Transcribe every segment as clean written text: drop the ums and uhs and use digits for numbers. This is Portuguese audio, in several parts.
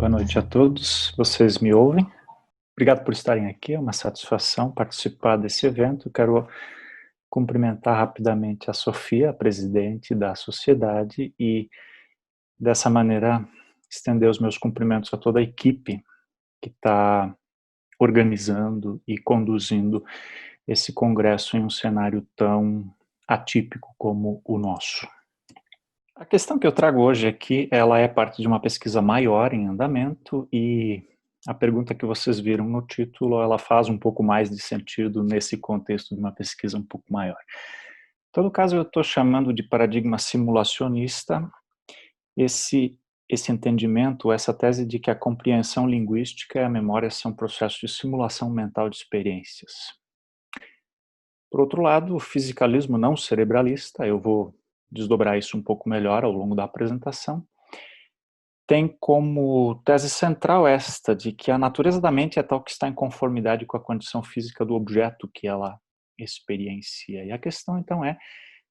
Boa noite a todos. Vocês me ouvem? Obrigado por estarem aqui. É uma satisfação participar desse evento. Quero cumprimentar rapidamente a Sofia, a presidente da sociedade, e dessa maneira estender os meus cumprimentos a toda a equipe que está organizando e conduzindo esse congresso em um cenário tão atípico como o nosso. A questão que eu trago hoje aqui, ela é parte de uma pesquisa maior em andamento e a pergunta que vocês viram no título, ela faz um pouco mais de sentido nesse contexto de uma pesquisa um pouco maior. Em todo caso, eu estou chamando de paradigma simulacionista esse entendimento, essa tese de que a compreensão linguística e a memória são processos de simulação mental de experiências. Por outro lado, o fisicalismo não cerebralista, eu vou desdobrar isso um pouco melhor ao longo da apresentação, tem como tese central esta, de que a natureza da mente é tal que está em conformidade com a condição física do objeto que ela experiencia. E a questão, então, é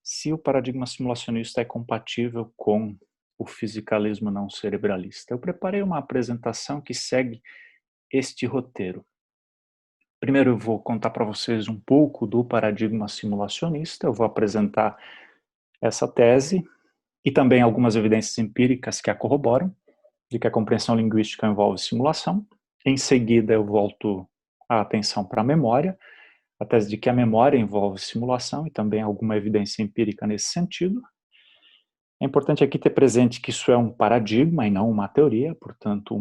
se o paradigma simulacionista é compatível com o fisicalismo não cerebralista. Eu preparei uma apresentação que segue este roteiro. Primeiro eu vou contar para vocês um pouco do paradigma simulacionista, eu vou apresentar essa tese e também algumas evidências empíricas que a corroboram, de que a compreensão linguística envolve simulação. Em seguida eu volto a atenção para a memória, a tese de que a memória envolve simulação e também alguma evidência empírica nesse sentido. É importante aqui ter presente que isso é um paradigma e não uma teoria, portanto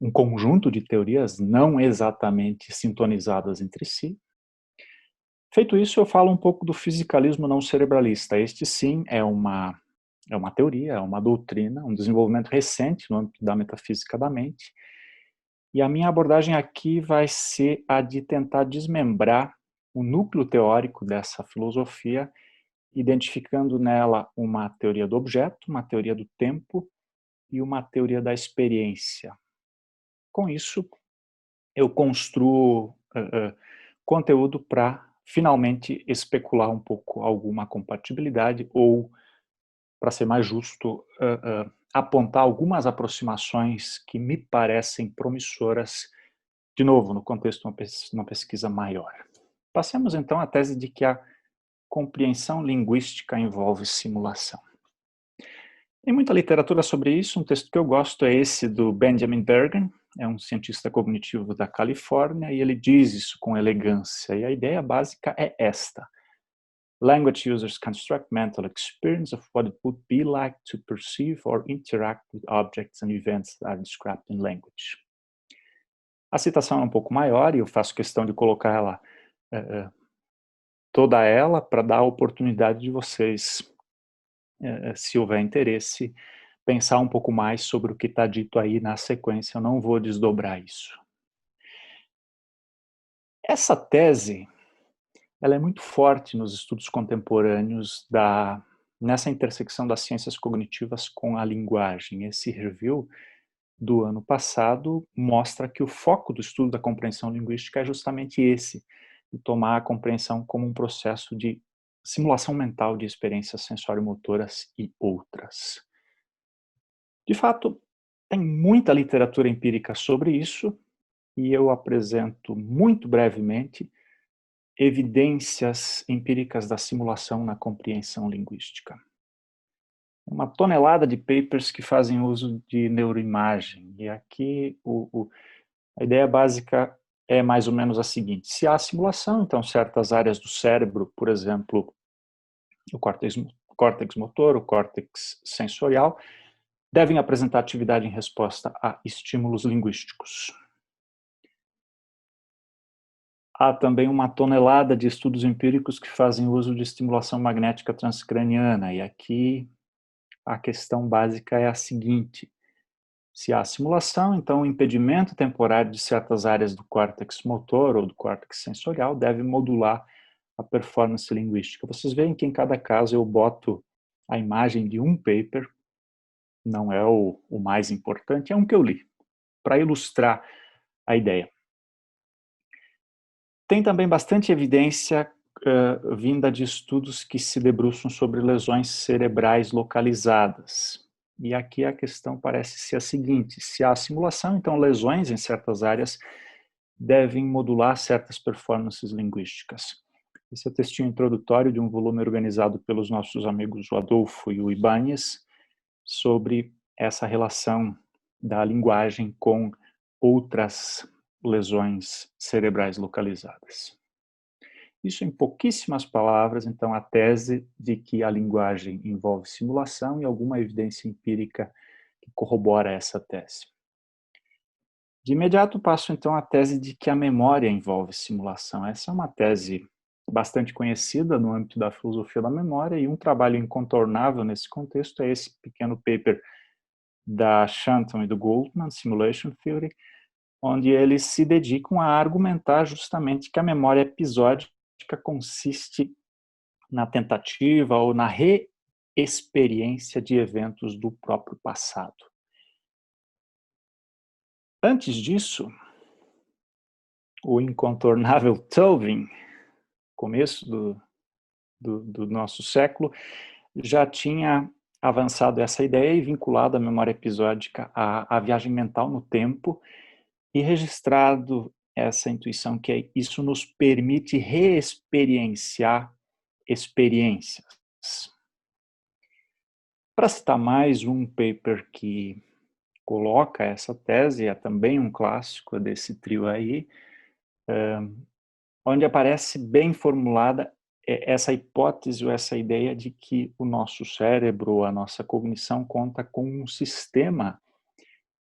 um conjunto de teorias não exatamente sintonizadas entre si. Feito isso, eu falo um pouco do fisicalismo não cerebralista. Este sim é uma teoria, é uma doutrina, um desenvolvimento recente no âmbito da metafísica da mente. E a minha abordagem aqui vai ser a de tentar desmembrar o núcleo teórico dessa filosofia, identificando nela uma teoria do objeto, uma teoria do tempo e uma teoria da experiência. Com isso, eu construo conteúdo para finalmente especular um pouco alguma compatibilidade ou, para ser mais justo, apontar algumas aproximações que me parecem promissoras, de novo, no contexto de uma pesquisa maior. Passemos então à tese de que a compreensão linguística envolve simulação. Tem muita literatura sobre isso, um texto que eu gosto é esse do Benjamin Bergen, é um cientista cognitivo da Califórnia, e ele diz isso com elegância, e a ideia básica é esta. Language users construct mental experience of what it would be like to perceive or interact with objects and events that are described in language. A citação é um pouco maior e eu faço questão de colocar ela, toda ela, para dar a oportunidade de vocês, se houver interesse, pensar um pouco mais sobre o que está dito aí na sequência. Eu não vou desdobrar isso. Essa tese, ela é muito forte nos estudos contemporâneos nessa intersecção das ciências cognitivas com a linguagem. Esse review do ano passado mostra que o foco do estudo da compreensão linguística é justamente esse, de tomar a compreensão como um processo de simulação mental de experiências sensório-motoras e outras. De fato, tem muita literatura empírica sobre isso e eu apresento muito brevemente evidências empíricas da simulação na compreensão linguística. Uma tonelada de papers que fazem uso de neuroimagem. E aqui a ideia básica é mais ou menos a seguinte. Se há simulação, então certas áreas do cérebro, por exemplo, o córtex motor, o córtex sensorial, devem apresentar atividade em resposta a estímulos linguísticos. Há também uma tonelada de estudos empíricos que fazem uso de estimulação magnética transcraniana, e aqui a questão básica é a seguinte. Se há simulação, então o impedimento temporário de certas áreas do córtex motor ou do córtex sensorial deve modular a performance linguística. Vocês veem que em cada caso eu boto a imagem de um paper, não é o mais importante, é um que eu li, para ilustrar a ideia. Tem também bastante evidência vinda de estudos que se debruçam sobre lesões cerebrais localizadas. E aqui a questão parece ser a seguinte: se há simulação, então lesões em certas áreas devem modular certas performances linguísticas. Esse é o textinho introdutório de um volume organizado pelos nossos amigos o Adolfo e o Ibáñez sobre essa relação da linguagem com outras lesões cerebrais localizadas. Isso em pouquíssimas palavras, então, a tese de que a linguagem envolve simulação e alguma evidência empírica que corrobora essa tese. De imediato passo, então, à tese de que a memória envolve simulação. Essa é uma tese bastante conhecida no âmbito da filosofia da memória e um trabalho incontornável nesse contexto é esse pequeno paper da Shanton e do Goldman, Simulation Theory, onde eles se dedicam a argumentar justamente que a memória episódica consiste na tentativa ou na reexperiência de eventos do próprio passado. Antes disso, o incontornável Tolvin, começo do nosso século, já tinha avançado essa ideia e vinculado a memória episódica à viagem mental no tempo e registrado essa intuição que isso nos permite reexperienciar experiências. Para citar mais um paper que coloca essa tese, é também um clássico desse trio aí, onde aparece bem formulada essa hipótese ou essa ideia de que o nosso cérebro, a nossa cognição conta com um sistema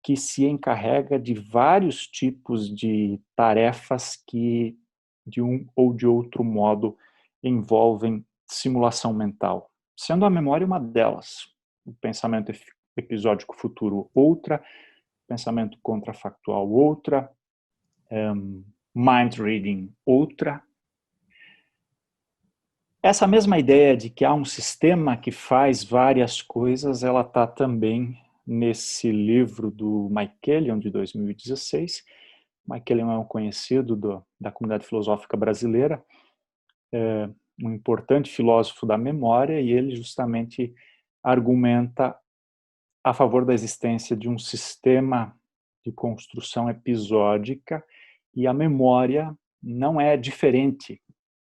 que se encarrega de vários tipos de tarefas que, de um ou de outro modo, envolvem simulação mental, sendo a memória uma delas. O pensamento episódico futuro, outra, pensamento contrafactual, outra, mind reading, outra. Essa mesma ideia de que há um sistema que faz várias coisas, ela está também nesse livro do Mike Kellyon, de 2016. Mike Kellyon é um conhecido da comunidade filosófica brasileira, um importante filósofo da memória, e ele justamente argumenta a favor da existência de um sistema de construção episódica, e a memória não é diferente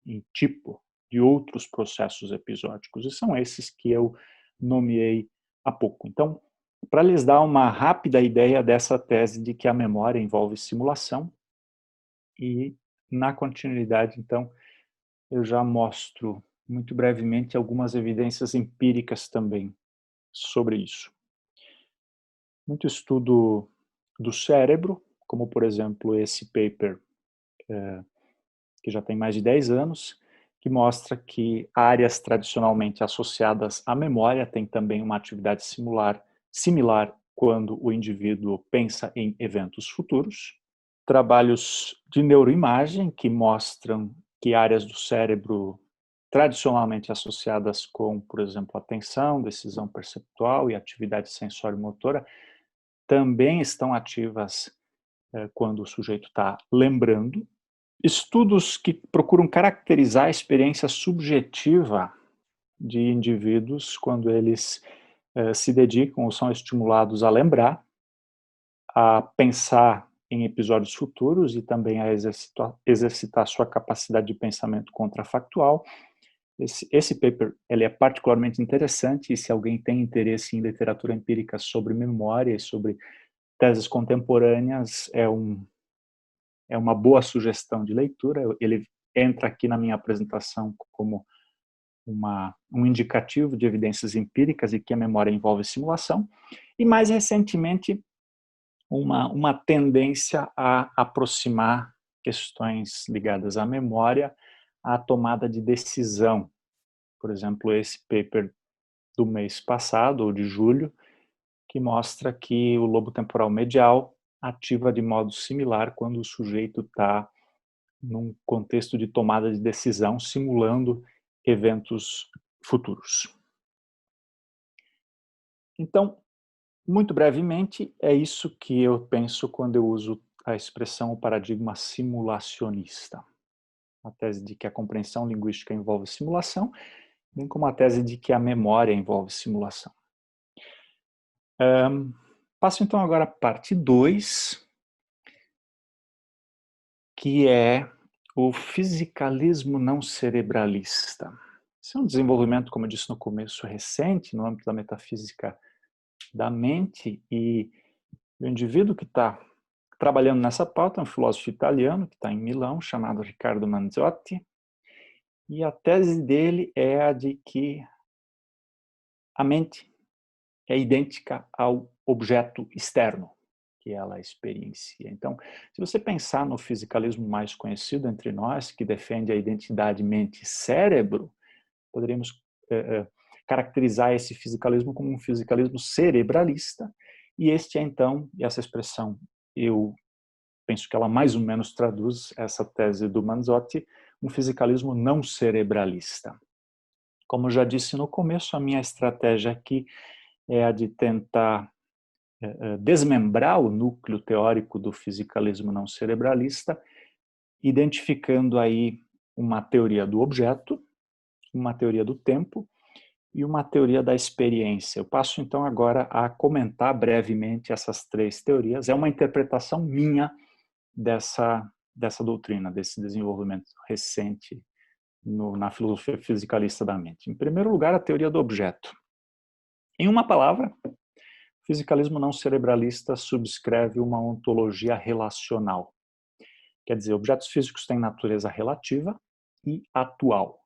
em tipo de outros processos episódicos, e são esses que eu nomeei há pouco. Então, para lhes dar uma rápida ideia dessa tese de que a memória envolve simulação, e na continuidade, então, eu já mostro muito brevemente algumas evidências empíricas também sobre isso. Muito estudo do cérebro, como por exemplo esse paper que já tem mais de 10 anos, que mostra que áreas tradicionalmente associadas à memória têm também uma atividade similar quando o indivíduo pensa em eventos futuros. Trabalhos de neuroimagem que mostram que áreas do cérebro tradicionalmente associadas com, por exemplo, atenção, decisão perceptual e atividade sensório-motora também estão ativas quando o sujeito está lembrando. Estudos que procuram caracterizar a experiência subjetiva de indivíduos quando eles se dedicam ou são estimulados a lembrar, a pensar em episódios futuros e também a exercitar sua capacidade de pensamento contrafactual. Esse paper ele é particularmente interessante e se alguém tem interesse em literatura empírica sobre memória e sobre teses contemporâneas, é uma boa sugestão de leitura. Ele entra aqui na minha apresentação como um indicativo de evidências empíricas e que a memória envolve simulação. E mais recentemente, uma tendência a aproximar questões ligadas à memória à tomada de decisão. Por exemplo, esse paper do mês passado, ou de julho, que mostra que o lobo temporal medial ativa de modo similar quando o sujeito está num contexto de tomada de decisão, simulando eventos futuros. Então, muito brevemente, é isso que eu penso quando eu uso a expressão o paradigma simulacionista. A tese de que a compreensão linguística envolve simulação, bem como a tese de que a memória envolve simulação. Passo então agora a parte 2, que é o fisicalismo não cerebralista. Esse é um desenvolvimento, como eu disse no começo, recente, no âmbito da metafísica da mente, e o indivíduo que está trabalhando nessa pauta é um filósofo italiano, que está em Milão, chamado Riccardo Manzotti, e a tese dele é a de que a mente é idêntica ao objeto externo que ela experiencia. Então, se você pensar no fisicalismo mais conhecido entre nós, que defende a identidade mente-cérebro, poderíamos caracterizar esse fisicalismo como um fisicalismo cerebralista, e este é então, e essa expressão eu penso que ela mais ou menos traduz essa tese do Manzotti, um fisicalismo não cerebralista. Como eu já disse no começo, a minha estratégia aqui é a de tentar desmembrar o núcleo teórico do fisicalismo não cerebralista, identificando aí uma teoria do objeto, uma teoria do tempo e uma teoria da experiência. Eu passo então agora a comentar brevemente essas três teorias. É uma interpretação minha dessa doutrina, desse desenvolvimento recente na filosofia fisicalista da mente. Em primeiro lugar, a teoria do objeto. Em uma palavra, o fisicalismo não cerebralista subscreve uma ontologia relacional. Quer dizer, objetos físicos têm natureza relativa e atual.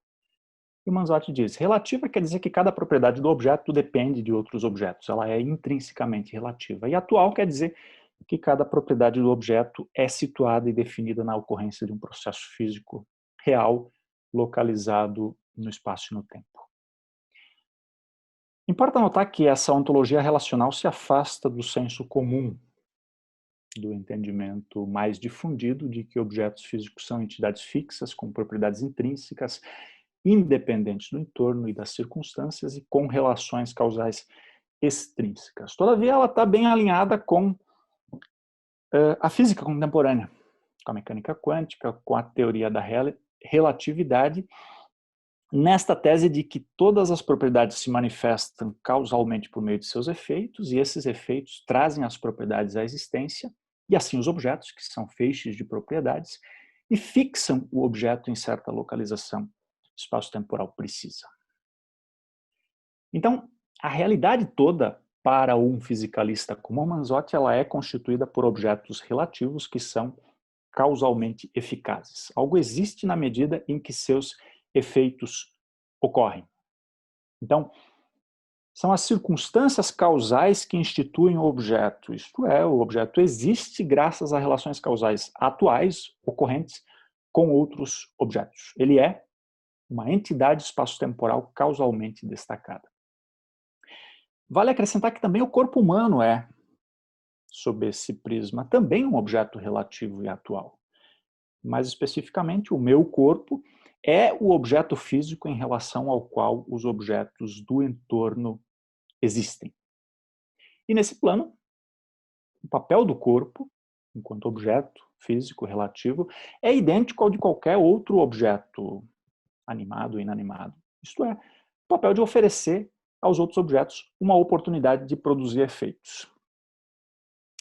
E o Manzotti diz, relativa quer dizer que cada propriedade do objeto depende de outros objetos, ela é intrinsecamente relativa. E atual quer dizer que cada propriedade do objeto é situada e definida na ocorrência de um processo físico real, localizado no espaço e no tempo. Importa notar que essa ontologia relacional se afasta do senso comum, do entendimento mais difundido de que objetos físicos são entidades fixas, com propriedades intrínsecas, independentes do entorno e das circunstâncias e com relações causais extrínsecas. Todavia, ela está bem alinhada com a física contemporânea, com a mecânica quântica, com a teoria da relatividade, nesta tese de que todas as propriedades se manifestam causalmente por meio de seus efeitos, e esses efeitos trazem as propriedades à existência, e assim os objetos, que são feixes de propriedades, e fixam o objeto em certa localização espaço-temporal precisa. Então, a realidade toda, para um fisicalista como Manzotti, ela é constituída por objetos relativos que são causalmente eficazes. Algo existe na medida em que seus efeitos ocorrem. Então, são as circunstâncias causais que instituem o objeto. Isto é, o objeto existe graças a relações causais atuais, ocorrentes, com outros objetos. Ele é uma entidade espaço-temporal causalmente destacada. Vale acrescentar que também o corpo humano é, sob esse prisma, também um objeto relativo e atual. Mais especificamente, o meu corpo é o objeto físico em relação ao qual os objetos do entorno existem. E nesse plano, o papel do corpo, enquanto objeto físico relativo, é idêntico ao de qualquer outro objeto animado ou inanimado. Isto é, o papel de oferecer aos outros objetos uma oportunidade de produzir efeitos.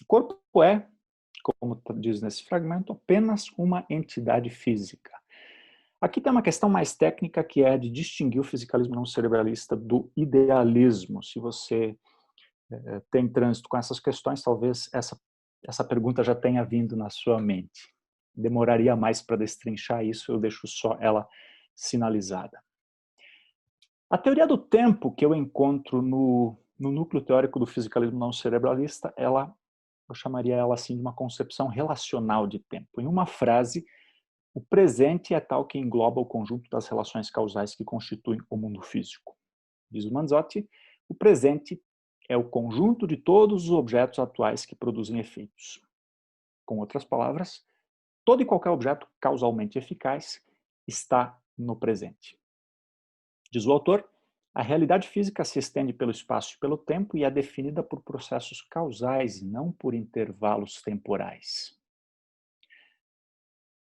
O corpo é, como diz nesse fragmento, apenas uma entidade física. Aqui tem uma questão mais técnica, que é de distinguir o fisicalismo não cerebralista do idealismo. Se você tem trânsito com essas questões, talvez essa pergunta já tenha vindo na sua mente. Demoraria mais para destrinchar isso, eu deixo só ela sinalizada. A teoria do tempo que eu encontro no núcleo teórico do fisicalismo não cerebralista, eu chamaria ela assim de uma concepção relacional de tempo. Em uma frase, o presente é tal que engloba o conjunto das relações causais que constituem o mundo físico. Diz o Manzotti, o presente é o conjunto de todos os objetos atuais que produzem efeitos. Com outras palavras, todo e qualquer objeto causalmente eficaz está no presente. Diz o autor, a realidade física se estende pelo espaço e pelo tempo e é definida por processos causais e não por intervalos temporais.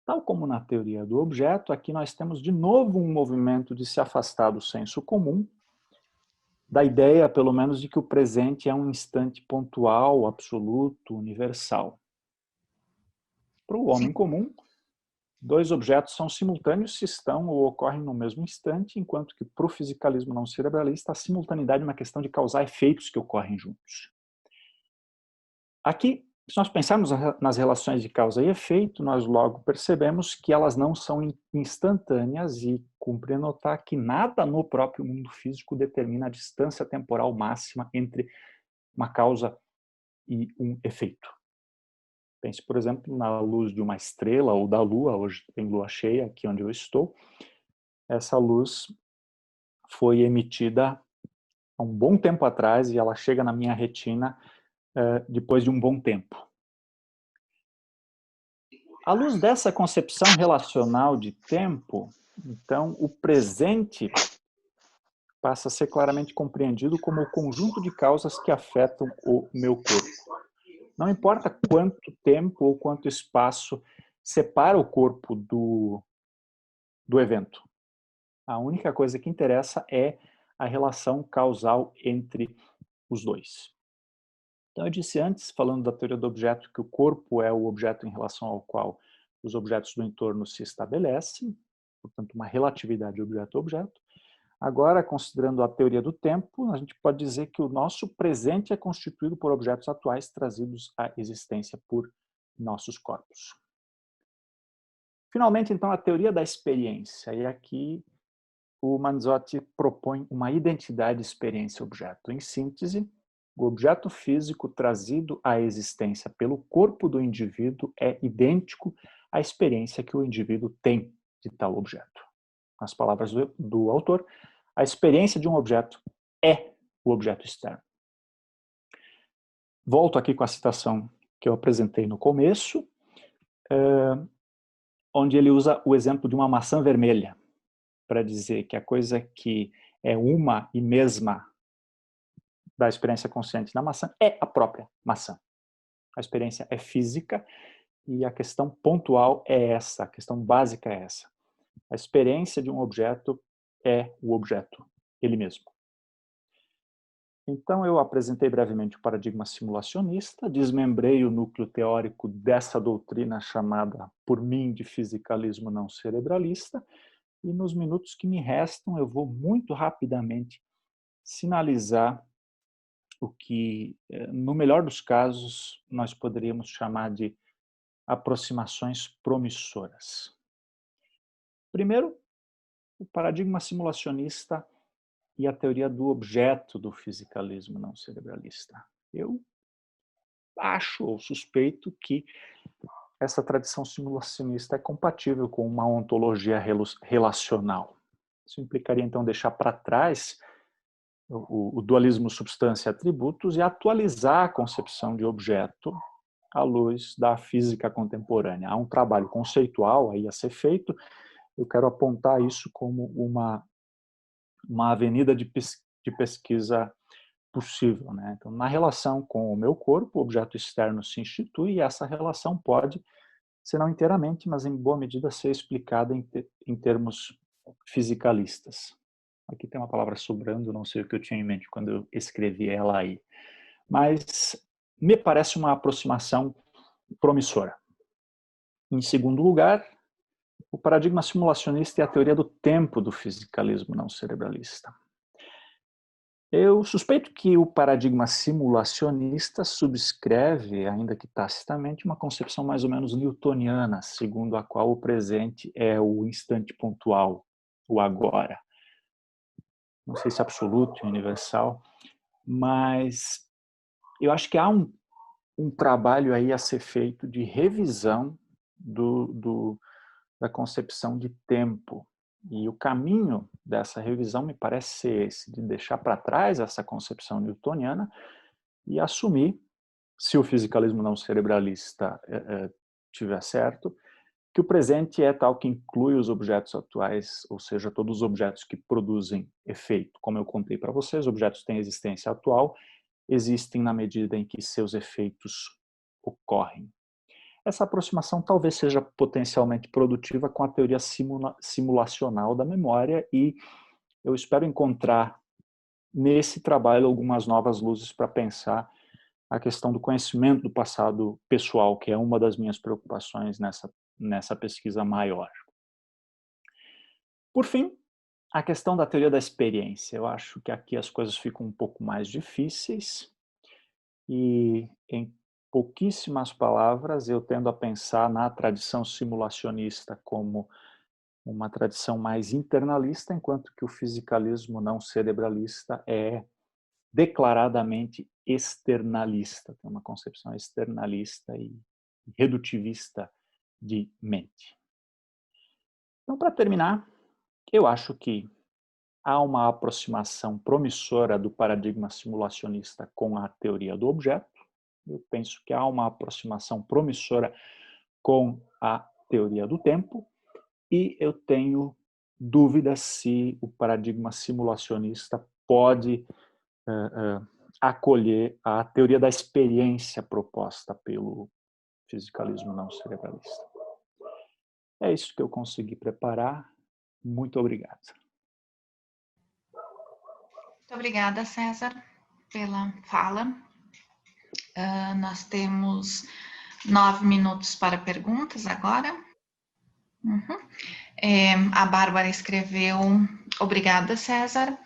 Tal como na teoria do objeto, aqui nós temos de novo um movimento de se afastar do senso comum da ideia, pelo menos, de que o presente é um instante pontual, absoluto, universal. Para o homem comum, dois objetos são simultâneos se estão ou ocorrem no mesmo instante, enquanto que para o fisicalismo não cerebralista, a simultaneidade é uma questão de causar efeitos que ocorrem juntos. Aqui, se nós pensarmos nas relações de causa e efeito, nós logo percebemos que elas não são instantâneas e cumpre notar que nada no próprio mundo físico determina a distância temporal máxima entre uma causa e um efeito. Pense, por exemplo, na luz de uma estrela ou da lua. Hoje tem lua cheia aqui onde eu estou. Essa luz foi emitida há um bom tempo atrás e ela chega na minha retina depois de um bom tempo. À luz dessa concepção relacional de tempo, então, o presente passa a ser claramente compreendido como o conjunto de causas que afetam o meu corpo. Não importa quanto tempo ou quanto espaço separa o corpo do evento. A única coisa que interessa é a relação causal entre os dois. Então, eu disse antes, falando da teoria do objeto, que o corpo é o objeto em relação ao qual os objetos do entorno se estabelecem, portanto, uma relatividade objeto-objeto. Agora, considerando a teoria do tempo, a gente pode dizer que o nosso presente é constituído por objetos atuais trazidos à existência por nossos corpos. Finalmente, então, a teoria da experiência. E aqui o Manzotti propõe uma identidade experiência-objeto. Em síntese, o objeto físico trazido à existência pelo corpo do indivíduo é idêntico à experiência que o indivíduo tem de tal objeto. Nas palavras do autor, a experiência de um objeto é o objeto externo. Volto aqui com a citação que eu apresentei no começo, onde ele usa o exemplo de uma maçã vermelha para dizer que a coisa que é uma e mesma da experiência consciente na maçã é a própria maçã. A experiência é física e a questão pontual é essa, a questão básica é essa. A experiência de um objeto é o objeto, ele mesmo. Então, eu apresentei brevemente o paradigma simulacionista, desmembrei o núcleo teórico dessa doutrina chamada por mim de fisicalismo não cerebralista, e nos minutos que me restam eu vou muito rapidamente sinalizar o que, no melhor dos casos, nós poderíamos chamar de aproximações promissoras. Primeiro, o paradigma simulacionista e a teoria do objeto do fisicalismo não cerebralista. Eu acho ou suspeito que essa tradição simulacionista é compatível com uma ontologia relacional. Isso implicaria, então, deixar para trás o dualismo substância-atributos e atualizar a concepção de objeto à luz da física contemporânea. Há um trabalho conceitual aí a ser feito. Eu quero apontar isso como uma avenida de pesquisa possível, né? Então, na relação com o meu corpo, o objeto externo se institui e essa relação pode, se não inteiramente, mas em boa medida, ser explicada em termos fisicalistas. Aqui tem uma palavra sobrando, não sei o que eu tinha em mente quando eu escrevi ela aí. Mas me parece uma aproximação promissora. Em segundo lugar, o paradigma simulacionista e a teoria do tempo do fisicalismo não cerebralista. Eu suspeito que o paradigma simulacionista subscreve, ainda que tacitamente, uma concepção mais ou menos newtoniana, segundo a qual o presente é o instante pontual, o agora. Não sei se é absoluto, universal, mas eu acho que há um trabalho aí a ser feito de revisão da concepção de tempo. E o caminho dessa revisão me parece ser esse, de deixar para trás essa concepção newtoniana e assumir, se o fisicalismo não cerebralista tiver certo, que o presente é tal que inclui os objetos atuais, ou seja, todos os objetos que produzem efeito. Como eu contei para vocês, objetos têm existência atual, existem na medida em que seus efeitos ocorrem. Essa aproximação talvez seja potencialmente produtiva com a teoria simulacional da memória e eu espero encontrar nesse trabalho algumas novas luzes para pensar a questão do conhecimento do passado pessoal, que é uma das minhas preocupações nessa pesquisa maior. Por fim, a questão da teoria da experiência. Eu acho que aqui as coisas ficam um pouco mais difíceis e, em pouquíssimas palavras, eu tendo a pensar na tradição simulacionista como uma tradição mais internalista, enquanto que o fisicalismo não cerebralista é declaradamente externalista, tem uma concepção externalista e redutivista de mente. Então, para terminar, eu acho que há uma aproximação promissora do paradigma simulacionista com a teoria do objeto. Eu penso que há uma aproximação promissora com a teoria do tempo e eu tenho dúvidas se o paradigma simulacionista pode acolher a teoria da experiência proposta pelo fisicalismo não cerebralista. É isso que eu consegui preparar. Muito obrigado. Muito obrigada, César, pela fala. Nós temos 9 minutos para perguntas agora. A Bárbara escreveu: obrigada, César.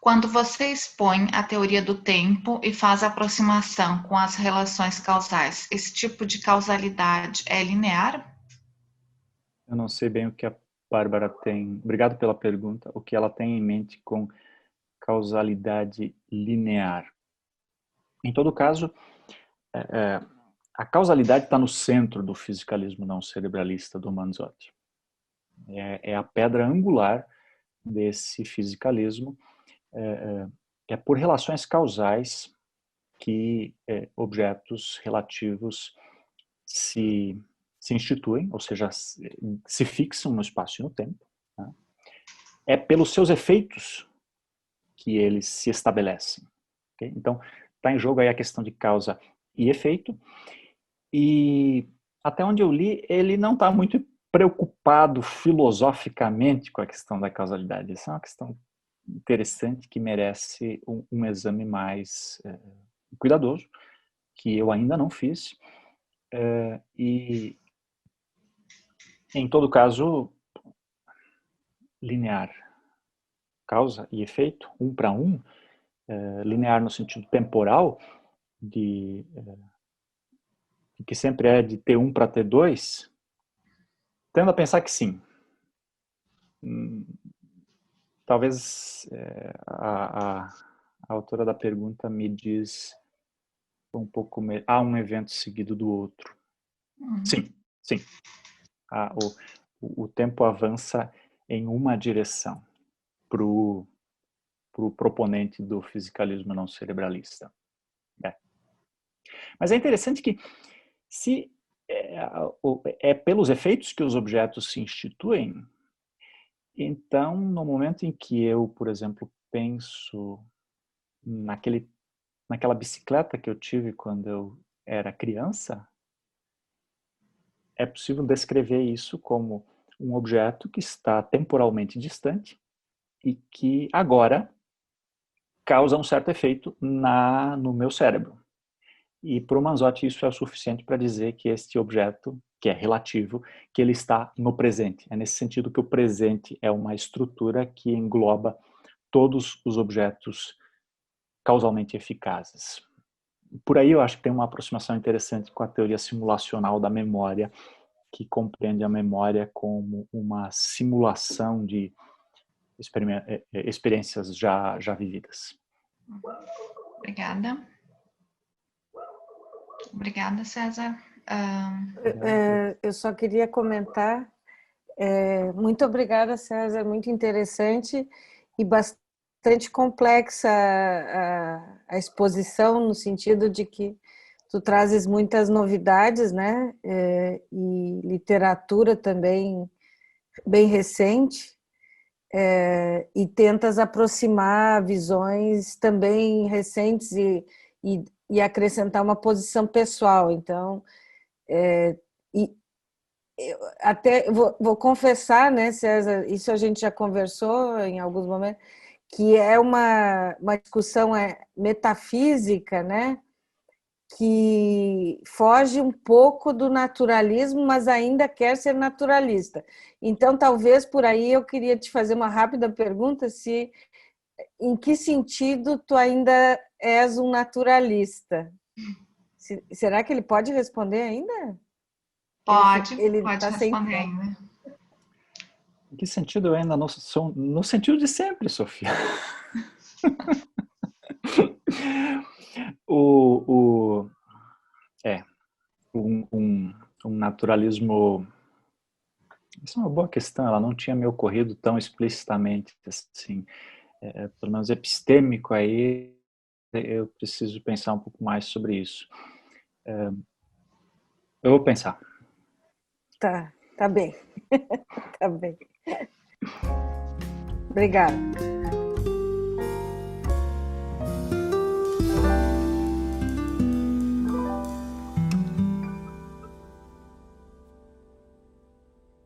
Quando você expõe a teoria do tempo e faz a aproximação com as relações causais, esse tipo de causalidade é linear? Eu não sei bem o que a Bárbara tem. Obrigado pela pergunta. O que ela tem em mente com causalidade linear. Em todo caso, a causalidade está no centro do fisicalismo não cerebralista do Manzotti. É a pedra angular desse fisicalismo. É por relações causais que objetos relativos se instituem, ou seja, se fixam no espaço e no tempo. Né? É pelos seus efeitos que eles se estabelecem. Okay? Então, está em jogo aí a questão de causa e efeito, e até onde eu li, ele não está muito preocupado filosoficamente com a questão da causalidade. Essa é uma questão interessante que merece um exame mais cuidadoso, que eu ainda não fiz, e em todo caso, linear, causa e efeito, um para um, linear no sentido temporal, de que sempre é de T1 para T2, tendo a pensar que sim. Talvez a autora da pergunta me diz um pouco... Há um evento seguido do outro. Sim, sim. O tempo avança em uma direção para o proponente do fisicalismo não cerebralista. Mas é interessante que se é pelos efeitos que os objetos se instituem, então, no momento em que eu, por exemplo, penso naquela bicicleta que eu tive quando eu era criança, é possível descrever isso como um objeto que está temporalmente distante e que agora causa um certo efeito no meu cérebro. E para o Manzotti isso é o suficiente para dizer que este objeto, que é relativo, que ele está no presente. É nesse sentido que o presente é uma estrutura que engloba todos os objetos causalmente eficazes. Por aí eu acho que tem uma aproximação interessante com a teoria simulacional da memória, que compreende a memória como uma simulação de experiências já vividas. Obrigada. Obrigada, César. Eu só queria comentar, muito obrigada, César, muito interessante e bastante complexa a exposição, no sentido de que tu trazes muitas novidades, né, e literatura também bem recente, e tentas aproximar visões também recentes e acrescentar uma posição pessoal. Então, eu até vou confessar, né, César, isso a gente já conversou em alguns momentos, que é uma discussão metafísica, né? Que foge um pouco do naturalismo, mas ainda quer ser naturalista. Então, talvez por aí eu queria te fazer uma rápida pergunta, em que sentido tu ainda és um naturalista? Será que ele pode responder ainda? Pode tá responder ainda. Em que sentido eu ainda não sou? No sentido de sempre, Sofia. Um naturalismo. Essa é uma boa questão, ela não tinha me ocorrido tão explicitamente assim, pelo menos epistêmico aí, eu preciso pensar um pouco mais sobre isso. Eu vou pensar. Tá bem. Tá bem. Obrigada.